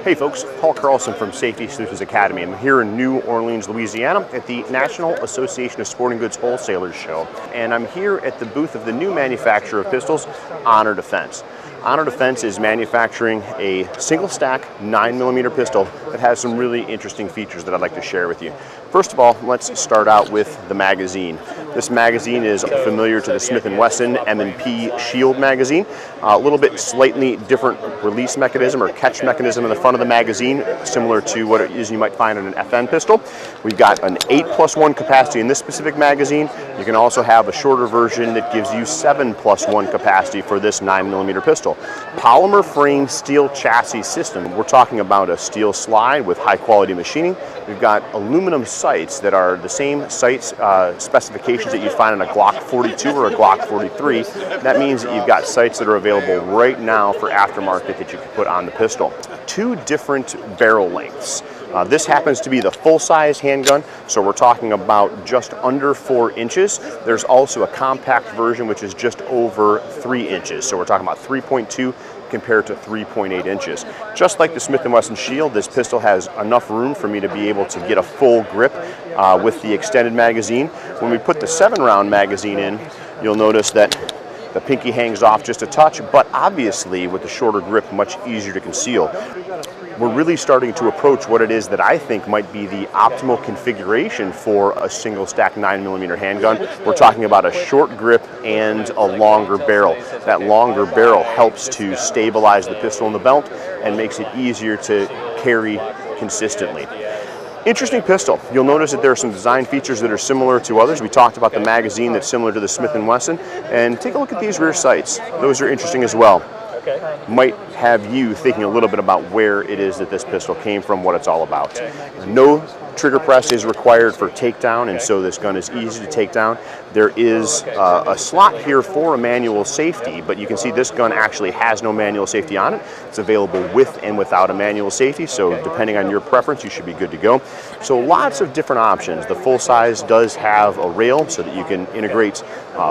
Hey folks, Paul Carlson from Safety Solutions Academy. I'm here in New Orleans, Louisiana at the National Association of Sporting Goods Wholesalers show. And I'm here at the booth of the new manufacturer of pistols, Honor Defense. Honor Defense is manufacturing a single stack 9mm pistol that has some really interesting features that I'd like to share with you. First of all, let's start out with the magazine. This magazine is familiar to the Smith & Wesson M&P Shield magazine. A little bit slightly different release mechanism or catch mechanism in the front of the magazine, similar to what it is you might find in an FN pistol. We've got an 8+1 capacity in this specific magazine. You can also have a shorter version that gives you 7+1 capacity for this 9mm pistol. Polymer frame steel chassis system. We're talking about a steel slide with high quality machining. We've got aluminum sights that are the same sights specifications that you find in a Glock 42 or a Glock 43. That means that you've got sights that are available right now for aftermarket that you can put on the pistol. Two different barrel lengths. This happens to be the full-size handgun, so we're talking about just under 4 inches. There's also a compact version which is just over 3 inches, so we're talking about 3.2 compared to 3.8 inches. Just like the Smith & Wesson Shield, this pistol has enough room for me to be able to get a full grip with the extended magazine. When we put the 7-round magazine in, you'll notice that the pinky hangs off just a touch, but obviously with the shorter grip, much easier to conceal. We're really starting to approach what it is that I think might be the optimal configuration for a single stack 9mm handgun. We're talking about a short grip and a longer barrel. That longer barrel helps to stabilize the pistol in the belt and makes it easier to carry consistently. Interesting pistol. You'll notice that there are some design features that are similar to others. We talked about the magazine that's similar to the Smith & Wesson, and take a look at these rear sights. Those are interesting as well. Might have you thinking a little bit about where it is that this pistol came from, what it's all about. No trigger press is required for takedown, and so this gun is easy to take down. There is a slot here for a manual safety, but you can see this gun actually has no manual safety on it. It's available with and without a manual safety, so depending on your preference, you should be good to go. So lots of different options. The full size does have a rail so that you can integrate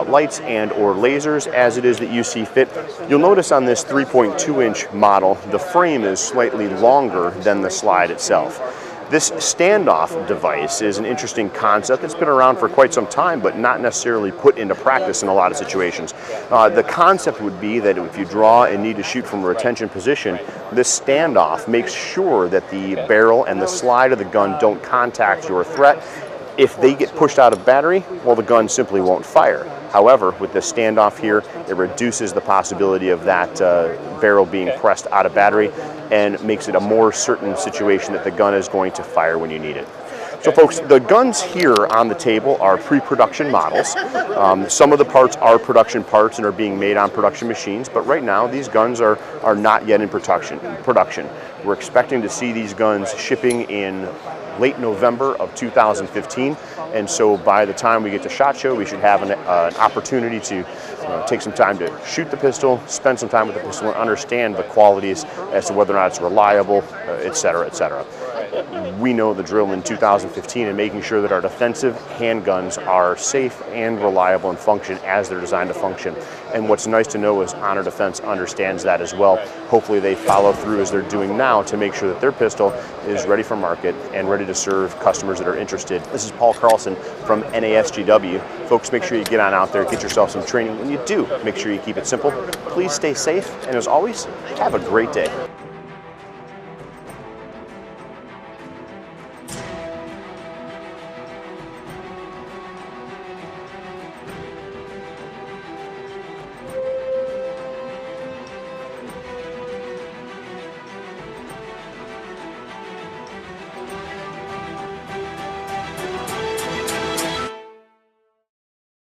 lights and or lasers as it is that you see fit. You'll notice on this 3.2-inch model, the frame is slightly longer than the slide itself. This standoff device is an interesting concept that's been around for quite some time, but not necessarily put into practice in a lot of situations. The concept would be that if you draw and need to shoot from a retention position, this standoff makes sure that the barrel and the slide of the gun don't contact your threat. If they get pushed out of battery, well, the gun simply won't fire. However, with the standoff here, it reduces the possibility of that barrel being pressed out of battery and makes it a more certain situation that the gun is going to fire when you need it. So folks, the guns here on the table are pre-production models. Some of the parts are production parts and are being made on production machines, but right now these guns are not yet in production. We're expecting to see these guns shipping in late November of 2015, and so by the time we get to SHOT Show, we should have an opportunity to take some time to shoot the pistol, spend some time with the pistol, and understand the qualities as to whether or not it's reliable, etc., etc. We know the drill in 2015 and making sure that our defensive handguns are safe and reliable and function as they're designed to function. And what's nice to know is Honor Defense understands that as well. Hopefully they follow through as they're doing now to make sure that their pistol is ready for market and ready to serve customers that are interested. This is Paul Carlson from NASGW. Folks, make sure you get on out there, get yourself some training. When you do, make sure you keep it simple. Please stay safe, and as always, have a great day.